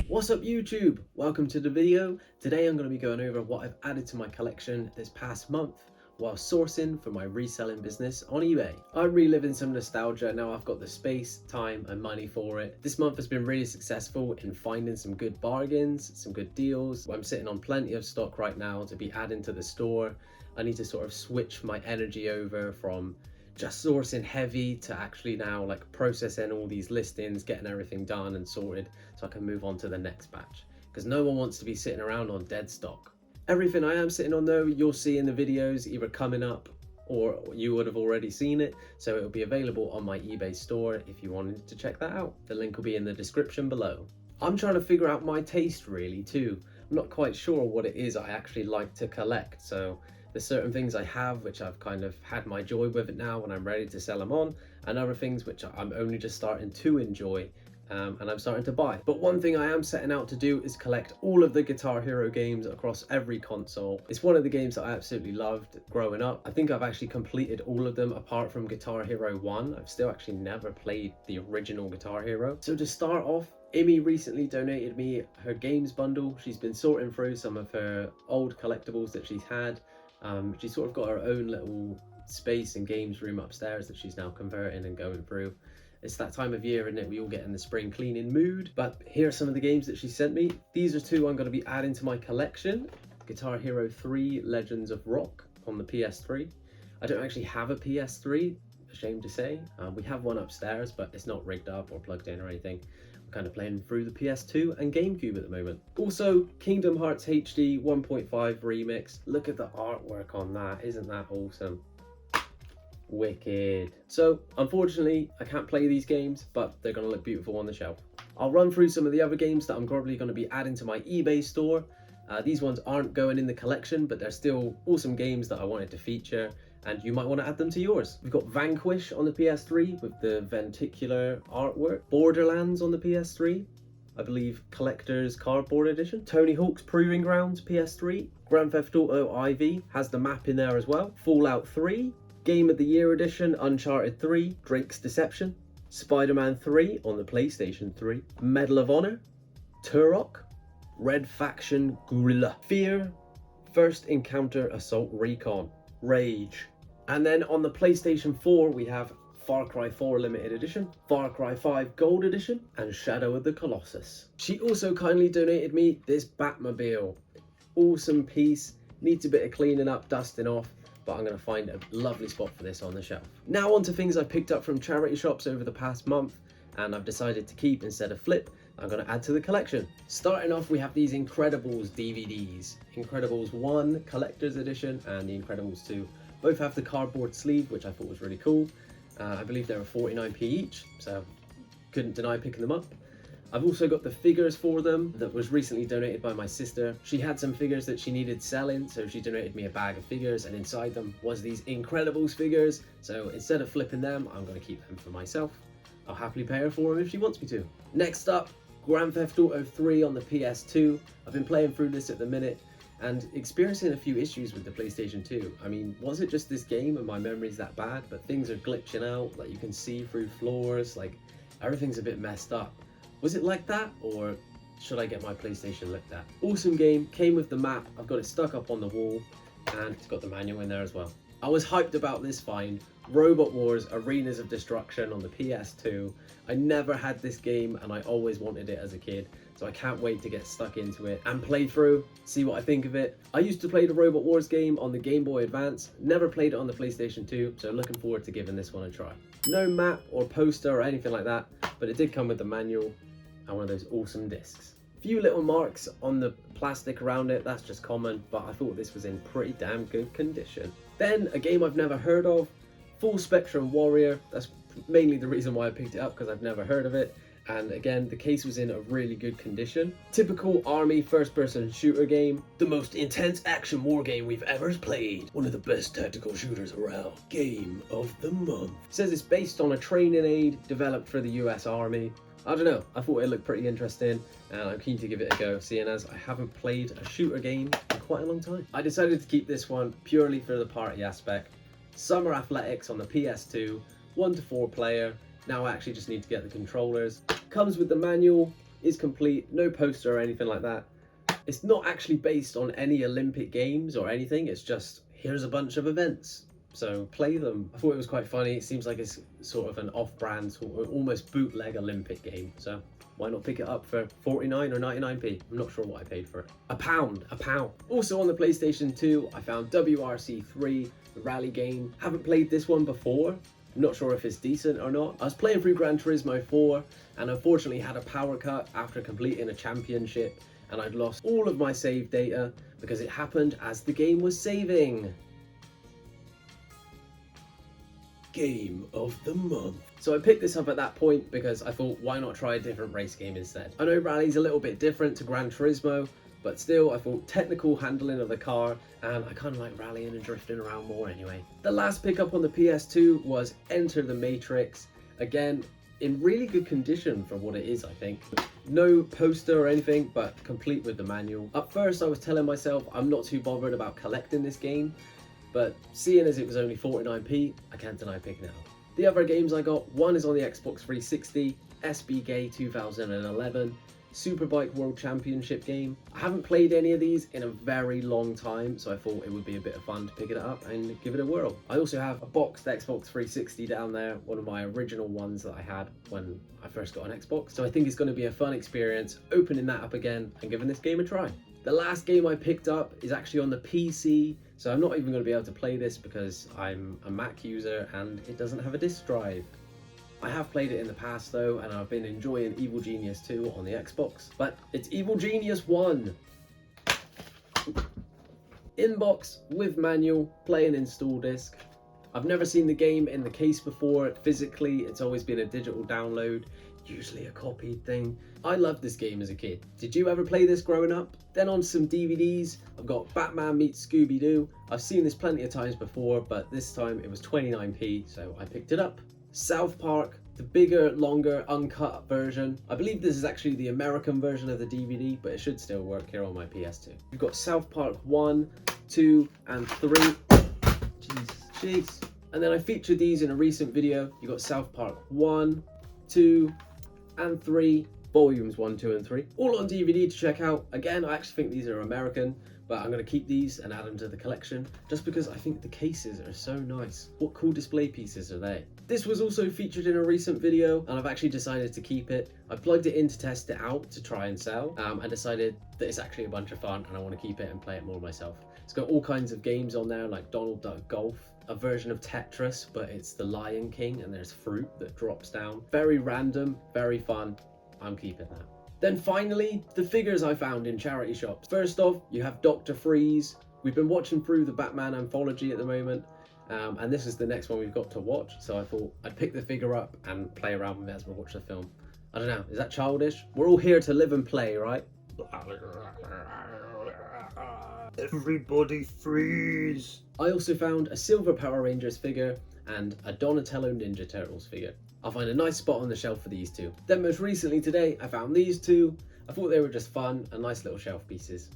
What's up YouTube? Welcome to the video. Today I'm going to be going over what I've added to my collection this past month while sourcing for my reselling business on eBay. I'm reliving some nostalgia now I've got the space, time and money for it. This month has been really successful in finding some good bargains, some good deals. I'm sitting on plenty of stock right now to be adding to the store. I need to sort of switch my energy over from just sourcing heavy to actually now like processing all these listings, getting everything done and sorted so I can move on to the next batch, because no one wants to be sitting around on dead stock. Everything I am sitting on though, you'll see in the videos either coming up or you would have already seen it, so it will be available on my eBay store if you wanted to check that out. The link will be in the description below. I'm trying to figure out my taste really too. I'm not quite sure what it is I actually like to collect, so there's certain things I have which I've kind of had my joy with it now and I'm ready to sell them on, and other things which I'm only just starting to enjoy and I'm starting to buy. But one thing I am setting out to do is collect all of the Guitar Hero games across every console. It's one of the games that I absolutely loved growing up. I think I've actually completed all of them apart from Guitar Hero 1. I've still actually never played the original Guitar Hero. So to start off, Amy recently donated me her games bundle. She's been sorting through some of her old collectibles that she's had. She's sort of got her own little space and games room upstairs that she's now converting and going through. It's that time of year, isn't it? We all get in the spring cleaning mood. But here are some of the games that she sent me. These are two I'm going to be adding to my collection. Guitar Hero 3 Legends of Rock on the PS3. I don't actually have a PS3, ashamed to say. We have one upstairs, but it's not rigged up or plugged in or anything. I'm kind of playing through the PS2 and GameCube at the moment. Also, Kingdom Hearts HD 1.5 Remix. Look at the artwork on that. Isn't that awesome? Wicked. So unfortunately I can't play these games, but they're going to look beautiful on the shelf. I'll run through some of the other games that I'm probably going to be adding to my eBay store. These ones aren't going in the collection, but they're still awesome games that I wanted to feature and you might want to add them to yours. We've got Vanquish on the PS3 with the Venticular artwork, Borderlands on the PS3, I believe Collector's Cardboard Edition, Tony Hawk's Proving Grounds PS3, Grand Theft Auto IV has the map in there as well, Fallout 3, Game of the Year Edition, Uncharted 3, Drake's Deception, Spider-Man 3 on the PlayStation 3, Medal of Honor, Turok, Red Faction Guerrilla, Fear, First Encounter Assault Recon, Rage. And then on the PlayStation 4 we have Far Cry 4 Limited Edition, Far Cry 5 Gold Edition, and Shadow of the Colossus. She also kindly donated me this Batmobile. Awesome piece, needs a bit of cleaning up, dusting off, but I'm going to find a lovely spot for this on the shelf. Now on to things I picked up from charity shops over the past month and I've decided to keep instead of flip. I'm going to add to the collection. Starting off, we have these Incredibles DVDs. Incredibles 1 Collector's Edition and the Incredibles 2. Both have the cardboard sleeve, which I thought was really cool. I believe they were 49p each, so couldn't deny picking them up. I've also got the figures for them that was recently donated by my sister. She had some figures that she needed selling, so she donated me a bag of figures, and inside them was these Incredibles figures. So instead of flipping them, I'm going to keep them for myself. I'll happily pay her for them if she wants me to. Next up, Grand Theft Auto 3 on the PS2. I've been playing through this at the minute and experiencing a few issues with the PlayStation 2. I mean, was it just this game and my memory's that bad? But things are glitching out, like you can see through floors, like everything's a bit messed up. Was it like that, or should I get my PlayStation looked at? Awesome game, came with the map. I've got it stuck up on the wall and it's got the manual in there as well. I was hyped about this find. Robot Wars Arenas of Destruction on the PS2. I never had this game and I always wanted it as a kid, so I can't wait to get stuck into it and play through, see what I think of it. I used to play the Robot Wars game on the Game Boy Advance, never played it on the PlayStation 2, so looking forward to giving this one a try. No map or poster or anything like that, but it did come with the manual and one of those awesome discs. Few little marks on the plastic around it, that's just common, but I thought this was in pretty damn good condition. Then a game I've never heard of, Full Spectrum Warrior. That's mainly the reason why I picked it up, because I've never heard of it. And again, the case was in a really good condition. Typical army first-person shooter game. The most intense action war game we've ever played. One of the best tactical shooters around. Game of the month. It says it's based on a training aid developed for the US Army. I don't know, I thought it looked pretty interesting and I'm keen to give it a go, seeing as I haven't played a shooter game in quite a long time. I decided to keep this one purely for the party aspect. Summer Athletics on the PS2, 1 to 4 player. Now I actually just need to get the controllers. Comes with the manual, is complete, no poster or anything like that. It's not actually based on any Olympic Games or anything, it's just here's a bunch of events, so play them. I thought it was quite funny. It seems like it's sort of an off-brand, sort of almost bootleg Olympic game, so why not pick it up for 49 or 99p? I'm not sure what I paid for it. A pound. Also on the PlayStation 2, I found WRC3, the rally game. Haven't played this one before. I'm not sure if it's decent or not. I was playing through Gran Turismo 4 and unfortunately had a power cut after completing a championship, and I'd lost all of my save data because it happened as the game was saving. Game of the month. So I picked this up at that point because I thought, why not try a different race game instead? I know Rally's a little bit different to Gran Turismo, but still I thought technical handling of the car, and I kind of like rallying and drifting around more anyway. The last pickup on the PS2 was Enter the Matrix. Again, in really good condition for what it is, I think. No poster or anything, but complete with the manual. At first I was telling myself I'm not too bothered about collecting this game, but seeing as it was only 49p, I can't deny picking it up. The other games I got, one is on the Xbox 360, SBK 2011, Superbike World Championship game. I haven't played any of these in a very long time, so I thought it would be a bit of fun to pick it up and give it a whirl. I also have a boxed Xbox 360 down there, one of my original ones that I had when I first got an Xbox, so I think it's going to be a fun experience opening that up again and giving this game a try. The last game I picked up is actually on the PC, so I'm not even going to be able to play this because I'm a Mac user and it doesn't have a disc drive. I have played it in the past though, and I've been enjoying Evil Genius 2 on the Xbox, but it's Evil Genius 1. Inbox with manual, play and install disc. I've never seen the game in the case before. Physically, it's always been a digital download, usually a copied thing. I loved this game as a kid. Did you ever play this growing up? Then on some DVDs, I've got Batman meets Scooby-Doo. I've seen this plenty of times before, but this time it was 29p, so I picked it up. South Park, the bigger, longer, uncut version. I believe this is actually the American version of the DVD, but it should still work here on my PS2. You've got South Park 1, 2, and 3. Jeez. And then I featured these in a recent video. You got South Park 1, 2, and 3, volumes 1, 2, and 3. All on DVD to check out. Again, I actually think these are American, but I'm going to keep these and add them to the collection just because I think the cases are so nice. What cool display pieces are they? This was also featured in a recent video and I've actually decided to keep it. I plugged it in to test it out to try and sell. I decided that it's actually a bunch of fun and I want to keep it and play it more myself. It's got all kinds of games on there like Donald Duck Golf, a version of Tetris, but it's the Lion King and there's fruit that drops down. Very random, very fun. I'm keeping that. Then finally, the figures I found in charity shops. First off, you have Dr. Freeze. We've been watching through the Batman anthology at the moment, and this is the next one we've got to watch, so I thought I'd pick the figure up and play around with it as we watch the film. I don't know, is that childish? We're all here to live and play, right? Everybody freeze! I also found a Silver Power Rangers figure and a Donatello Ninja Turtles figure. I'll find a nice spot on the shelf for these two. Then most recently today, I found these two. I thought they were just fun and nice little shelf pieces.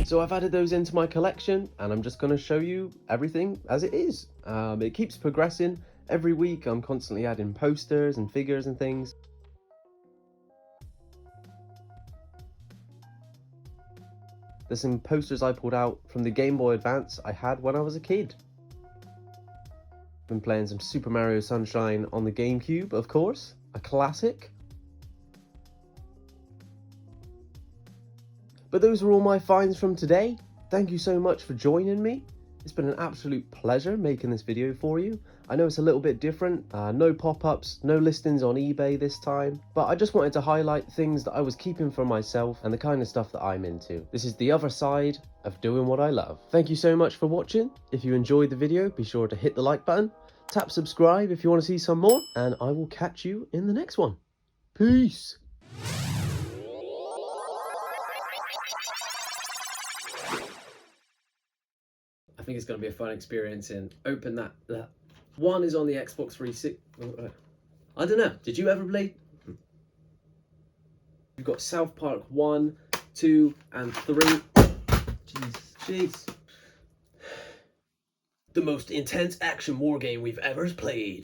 So I've added those into my collection and I'm just going to show you everything as it is. It keeps progressing. Every week I'm constantly adding posters and figures and things. There's some posters I pulled out from the Game Boy Advance I had when I was a kid. Been playing some Super Mario Sunshine on the GameCube, of course, a classic. But those are all my finds from today. Thank you so much for joining me. It's been an absolute pleasure making this video for you. I know it's a little bit different, no pop-ups, no listings on eBay this time, but I just wanted to highlight things that I was keeping for myself and the kind of stuff that I'm into. This is the other side of doing what I love. Thank you so much for watching. If you enjoyed the video, be sure to hit the like button, tap subscribe if you want to see some more, and I will catch you in the next one. Peace! I think it's going to be a fun experience and open that. One is on the Xbox 360. I don't know. Did you ever play? You've got South Park 1, 2, and 3. Jeez. The most intense action war game we've ever played.